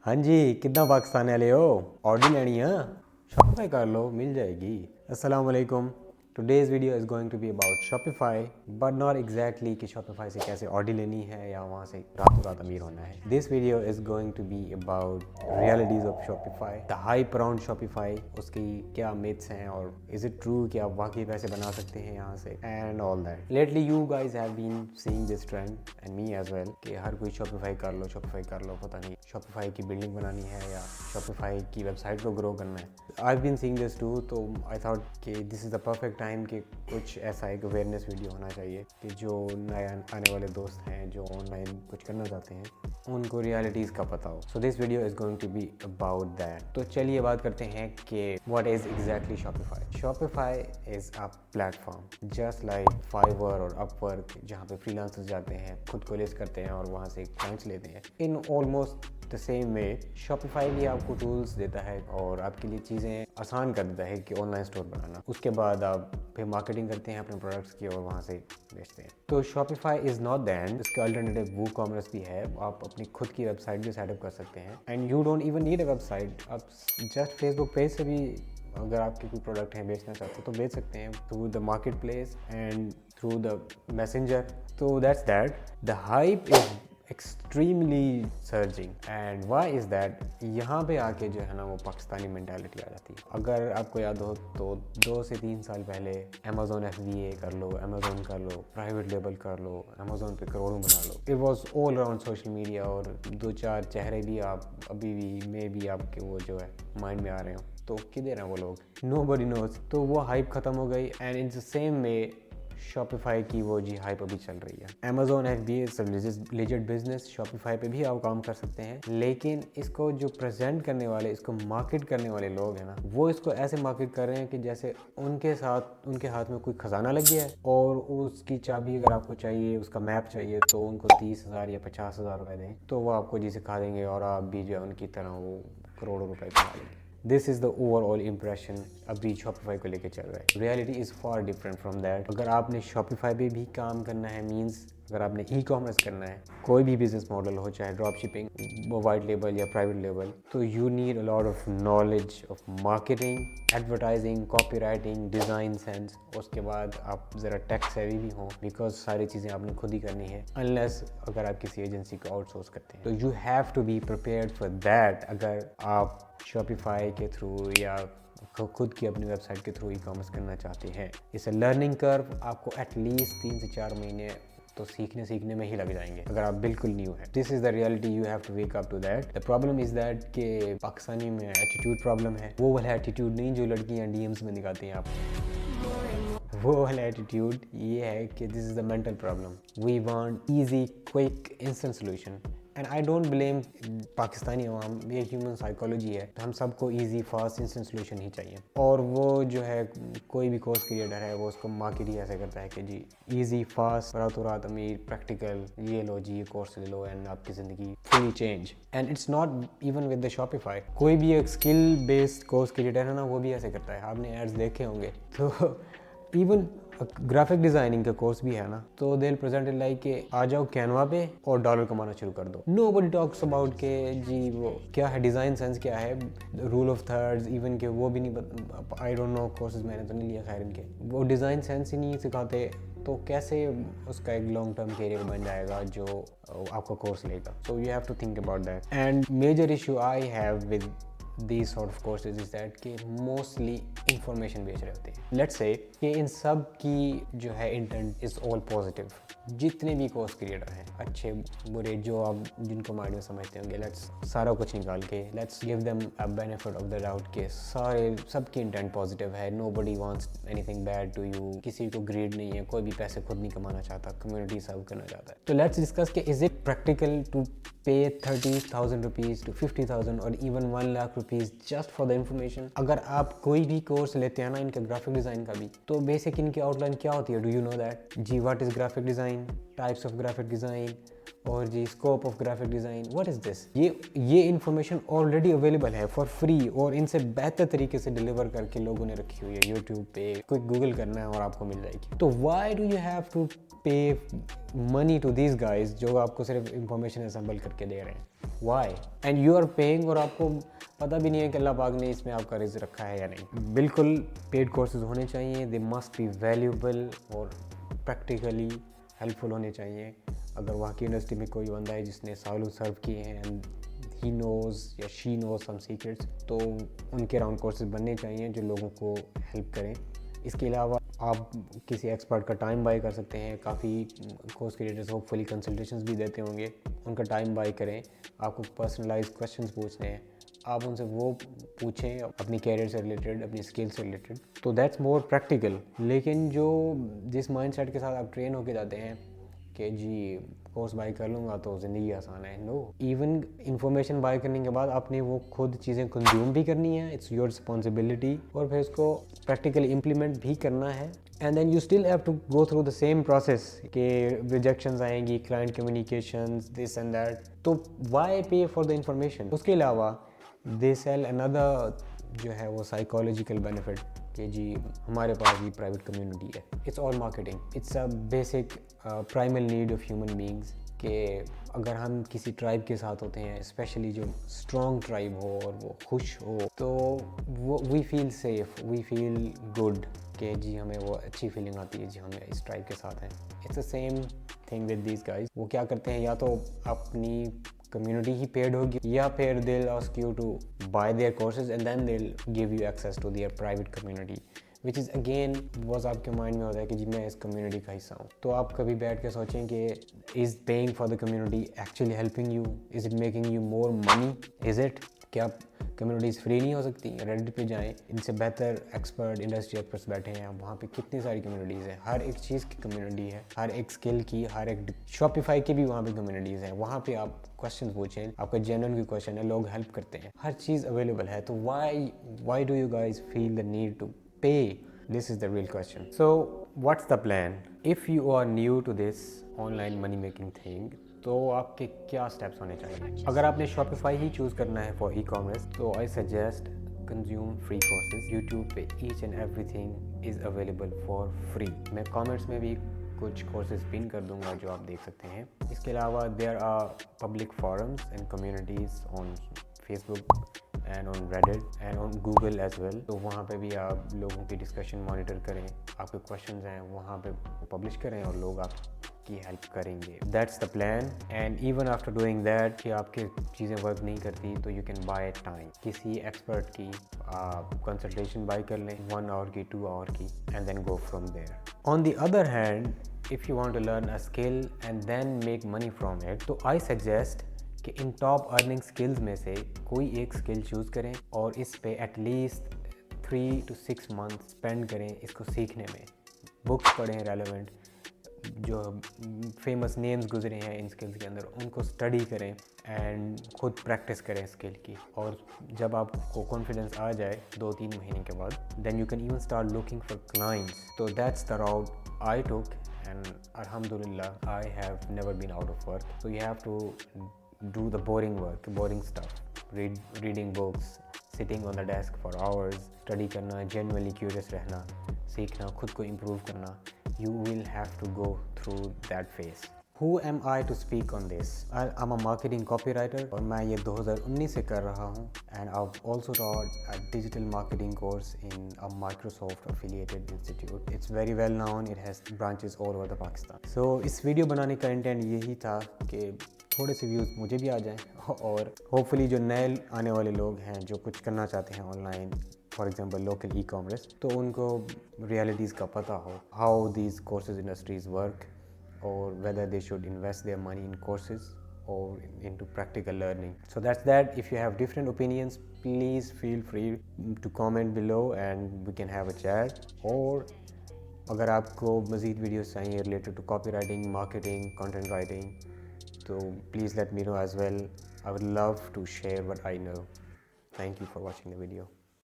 हाँ जी, कितना पाकिस्तान वाले हो? ऑर्डर लेनी है? शॉपिफाई कर लो, मिल जाएगी। अस्सलाम वालेकुम। Today's video is going to be about Shopify, but not exactly कि शॉपिफाई से कैसे ऑर्डर लेनी है या वहाँ से रातों रात अमीर होना है। This video is going to be about realities of Shopify, the hype around Shopify, उसकी क्या मिथ्स हैं और इज़ इट ट्रू कि आप वाकई पैसे बना सकते हैं यहाँ से, and all that. Lately you guys have been seeing this trend and me as well कि हर कोई शॉपिफाई कर लो, शॉपिफाई कर लो, पता नहीं शॉपिफाई की बिल्डिंग बनानी है या शॉपिफाई की वेबसाइट को ग्रो करना है। I been seeing this too, तो आई थॉट कि this is the perfect time कि कुछ ऐसा एक अवेयरनेस वीडियो होना चाहिए कि जो नए आने वाले दोस्त हैं जो ऑनलाइन कुछ करना चाहते हैं उनको रियलिटीज़ का पता हो। So this video is going to be about that. तो चलिए बात करते हैं कि what is exactly Shopify. Shopify is a platform just like Fiverr और अपवर्क, जहाँ पे फ्रीलांसर्स जाते हैं, खुद को लिस्ट करते हैं और वहाँ से क्लाइंट्स लेते हैं। In almost the same way Shopify भी आपको टूल्स देता है और आपके लिए चीज़ें आसान कर देता है कि ऑनलाइन स्टोर बनाना। उसके बाद आप फिर मार्केटिंग करते हैं अपने प्रोडक्ट्स की और वहाँ से बेचते हैं। तो Shopify is not the end, इसके अल्टरनेटिव वू कॉमर्स भी है। आप अपनी खुद की वेबसाइट भी सेटअप कर सकते हैं and you don't even need a website. आप जस्ट फेसबुक पेज से भी अगर आपके कोई प्रोडक्ट हैं बेचना चाहते हैं तो बेच सकते हैं through the market place and through the messenger. तो that's that. The hype is extremely surging and why is that. यहाँ पे आके जो है ना वो पाकिस्तानी मेंटालिटी आ जाती है। अगर आपको याद हो तो 2 से 3 साल पहले अमेज़ोन FBA कर लो, अमेज़ोन कर लो, प्राइवेट लेबल कर लो, अमेज़ोन पे करोड़ों बना लो। It was all around social media और 2-4 चेहरे भी आप अभी भी मे भी आपके वो जो है माइंड में आ रहे हो, तो किधर हैं वो लोग? Nobody knows. तो वो हाइप ख़त्म हो गई and in the same way Shopify की वो जी हाइप अभी चल रही है। Amazon FBA legit business, Shopify पे भी आप काम कर सकते हैं, लेकिन इसको जो प्रेजेंट करने वाले, इसको मार्केट करने वाले लोग हैं ना, वो इसको ऐसे मार्केट कर रहे हैं कि जैसे उनके हाथ में कोई खजाना लग गया है और उसकी चाबी अगर आपको चाहिए, उसका मैप चाहिए, तो उनको 30,000 या 50,000 रुपए दें तो वो आपको जी सिखा देंगे और आप भी जो है उनकी तरह वो करोड़ों रुपए कमा लेंगे। This is the overall impression अभी शॉपिफाई को लेके चल रहा है। Reality is far different from that. अगर आपने शॉपिफाई पे भी काम करना है, मींस अगर आपने ई कॉमर्स करना है, कोई भी बिजनेस मॉडल हो, चाहे ड्रॉप शिपिंग, वाइट लेबल या प्राइवेट लेबल, तो you need a lot of knowledge of marketing, advertising, copy writing, design sense. उसके बाद आप ज़रा टेक सेवी भी हों, बिकॉज सारी चीज़ें आपने खुद ही करनी है, अनलेस अगर आप किसी एजेंसी को आउटसोर्स करते हैं। तो you have to be prepared for that अगर आप शॉपिफाई के थ्रू या खुद की अपनी वेबसाइट के थ्रू ई कॉमर्स करना चाहते हैं। इस लर्निंग कर्व आपको एटलीस्ट 3 से 4 महीने तो सीखने में ही लग जाएंगे अगर आप बिल्कुल न्यू है। This is the reality, you have to wake up to that. The problem is that कि पाकिस्तानी में एटीट्यूड प्रॉब्लम है। वो वाला एटीट्यूड नहीं जो लड़कियां DMs में दिखाती हैं आप। वो वाला एटीट्यूड ये है कि this is the mental problem. We want easy, quick, instant solution and I don't blame Pakistani अवाम, ये ह्यूमन साइकोलॉजी है। तो हम सबको इजी, फास्ट, इंस्टेंट सोल्यूशन ही चाहिए। और वो जो है कोई भी कोर्स क्रिएटर है वो उसको मार्केट ही ऐसे करता है कि जी इजी, फास्ट, रातों रात अमीर, प्रैक्टिकल, ये लो जी, ये कोर्स ले लो एंड आपकी ज़िंदगी fully change. And it's not even with the Shopify. कोई भी एक स्किल बेस्ड कोर्स क्रिएटर है ना, वो भी ऐसे करता है। आपने एड्स देखे होंगे। तो इवन ग्राफिक डिज़ाइनिंग का कोर्स भी है ना, तो दे विल प्रेजेंट लाइक कि आ जाओ कैनवा पे और डॉलर कमाना शुरू कर दो। नोबडी टॉक्स अबाउट के जी वो क्या है, डिज़ाइन सेंस क्या है, रूल ऑफ थर्ड्स, इवन के वो भी नहीं। आई डोंट नो, कोर्सेज मैंने तो नहीं लिया खैर इनके। वो डिज़ाइन सेंस ही नहीं सिखाते, तो कैसे उसका एक लॉन्ग टर्म करियर बन जाएगा जो आपका कोर्स लेगा। So you have to think about that. And major issue I have with these sort of courses is that कि mostly information बेच रहे होते हैं। Let's say कि इन सब की जो है intent is all positive। जितने भी कोर्स क्रिएटर हैं, अच्छे बुरे, जो आप जिनको माइंड में समझते होंगे, लेट्स सारा कुछ निकाल के let's give them a benefit of the doubt के सारे सबकी इंटेंट पॉजिटिव है। Nobody wants anything bad to you. किसी को ग्रीड नहीं है, कोई भी पैसे खुद नहीं कमाना चाहता, कम्युनिटी सर्व करना चाहता है। तो लेट्स डिस्कस कि इज इट प्रैक्टिकल टू पे 30,000 रुपीज़ to 50,000 और even 1 lakh rupees just for the information. अगर आप कोई भी कोर्स लेते हैं ना इनका ग्राफिक डिज़ाइन का भी, तो बेसिक इनकी आउटलाइन क्या होती है? डू यू नो दैट जी? What is graphic design, types of graphic design और जी scope of graphic design, what is this? ये इन्फॉर्मेशन ऑलरेडी अवेलेबल है फॉर फ्री और इनसे बेहतर तरीके से डिलीवर करके लोगों ने रखी हुई है यूट्यूब पे। कोई गूगल करना है और आपको मिल जाएगी। तो why do you have to pay money to these guys जो आपको सिर्फ इंफॉर्मेशन असेंबल करके दे रहे हैं? Why and you are paying और आपको पता भी नहीं है कि अल्लाह पाक ने इसमें आपका रिस्क रखा है या नहीं। बिल्कुल पेड कोर्सेज होने चाहिए, दे मस्ट बी वैल्यूबल और प्रैक्टिकली हेल्पफुल होने चाहिए। अगर वहाँ की इंडस्ट्री में कोई बंदा है जिसने सालों सर्व किए हैं एंड ही नोज़ या शी नोज़ सम सीक्रेट्स, तो उनके अराउंड कोर्सेज बनने चाहिए जो लोगों को हेल्प करें। इसके अलावा आप किसी एक्सपर्ट का टाइम बाय कर सकते हैं। काफ़ी कोर्स क्रिएटर्स होपफुली कंसल्टेशंस भी देते होंगे, उनका टाइम बाय करें। आपको पर्सनलाइज्ड क्वेश्चंस पूछने हैं, आप उनसे वो पूछें अपनी कैरियर से रिलेटेड, अपनी स्किल से रिलेटेड, तो दैट्स मोर प्रैक्टिकल। लेकिन जिस माइंडसेट के साथ आप ट्रेन होके जाते हैं कि जी कोर्स बाय कर लूँगा तो ज़िंदगी आसान है, नो, इवन इंफॉर्मेशन बाय करने के बाद आपने वो खुद चीज़ें कंज्यूम भी करनी है, इट्स योर रिस्पॉन्सिबिलिटी, और फिर उसको प्रैक्टिकली इम्प्लीमेंट भी करना है। And then you still have to go through the same process कि रिजेक्शंस आएंगी, client communications, this and that, तो why pay for the information. उसके अलावा दे सेल अनदर जो है वो साइकोलॉजिकल बेनिफिट कि जी हमारे पास भी प्राइवेट कम्युनिटी है। It's all marketing, it's a basic primal need of human beings कि अगर हम किसी ट्राइब के साथ होते हैं, स्पेशली जो स्ट्रॉन्ग ट्राइब हो और वो खुश हो, तो वो we feel safe, we feel good कि जी हमें वो अच्छी फीलिंग आती है जी हम इस ट्राइब के साथ हैं। It's the same thing with these guys. वो क्या करते हैं, या तो अपनी कम्युनिटी ही पेड होगी या फिर they will ask you to buy their courses and then they will give you access to their private community, which is again बस आपके माइंड में होता है कि जी मैं इस कम्युनिटी का हिस्सा हूँ। तो आप कभी बैठ के सोचें कि is paying for the community actually helping you, is it making you more money, is it? क्या कम्युनिटीज़ फ्री नहीं हो सकती? रेडिट पे जाएं, इनसे बेहतर एक्सपर्ट इंडस्ट्री एक्सपर्ट्स बैठे हैं, वहाँ पे कितनी सारी कम्युनिटीज़ हैं, हर एक चीज़ की कम्युनिटी है, हर एक स्किल की, हर एक शॉपिफाई की भी वहाँ पे कम्युनिटीज़ हैं। वहाँ पे आप क्वेश्चन पूछें, आपका जेन्युइन कोई क्वेश्चन है, लोग हेल्प करते हैं, हर चीज़ अवेलेबल है। तो why do you guys feel the need to pay? This is the real question. So what's the plan? If you are new to this online money making thing, तो आपके क्या steps होने चाहिए? अगर आपने Shopify ही choose करना है for e-commerce, तो I suggest consume free courses. YouTube पे each and everything is available for free. मैं comments में भी कुछ कोर्सेज पिन कर दूंगा जो आप देख सकते हैं। इसके अलावा there are public forums and communities on Facebook and on Reddit and on Google as well. तो वहाँ पे भी आप लोगों की डिस्कशन मॉनिटर करें, आपके क्वेश्चंस हैं वहाँ पे पब्लिश करें और लोग आपकी हेल्प करेंगे। That's the plan. And even after doing that कि आपकी चीज़ें वर्क नहीं करती तो यू कैन बाय टाइम, किसी एक्सपर्ट की आप कंसल्टेशन बाय कर लें 1 आवर की, 2 आवर की, and then go from there. On the other hand, if you want to learn a skill and then make money from it, तो I suggest कि इन top earning skills में से कोई एक स्किल चूज़ करें और इस पे एटलीस्ट 3 to 6 मंथ स्पेंड करें इसको सीखने में। बुक्स पढ़ें रेलेवेंट, जो फेमस नेम्स गुजरे हैं इन स्किल्स के अंदर, उनको स्टडी करें एंड खुद प्रैक्टिस करें स्किल की। और जब आपको कॉन्फिडेंस आ जाए 2-3 महीने के बाद, then you can even start looking for clients. तो that's the route I took and अल्हम्दुलिल्लाह I have never been out of work. So you have to do the boring work, boring stuff, reading books, sitting on the desk for hours, study करना, genuinely curious रहना, सीखना, खुद को improve करना. You will have to go through that phase. Who am I to speak on this? I'm a marketing copywriter और मैं ये 2019 से कर रहा हूँ and I've also taught a digital marketing course in a Microsoft affiliated institute. It's very well known, it has branches all over the Pakistan. So इस video बनाने का इंटेंट यही था कि थोड़े से व्यूज़ मुझे भी आ जाएं और होपफुली जो नए आने वाले लोग हैं जो कुछ करना चाहते हैं online, for example local e-commerce, तो उनको रियलिटीज़ का पता हो, how these courses industries work, or whether they should invest their money in courses or into practical learning. So that's that. If you have different opinions, please feel free to comment below and we can have a chat. और अगर आपको मज़ीद videos चाहिए related to copywriting, marketing, content writing, तो please let me know as well. I would love to share what I know. Thank you for watching the video.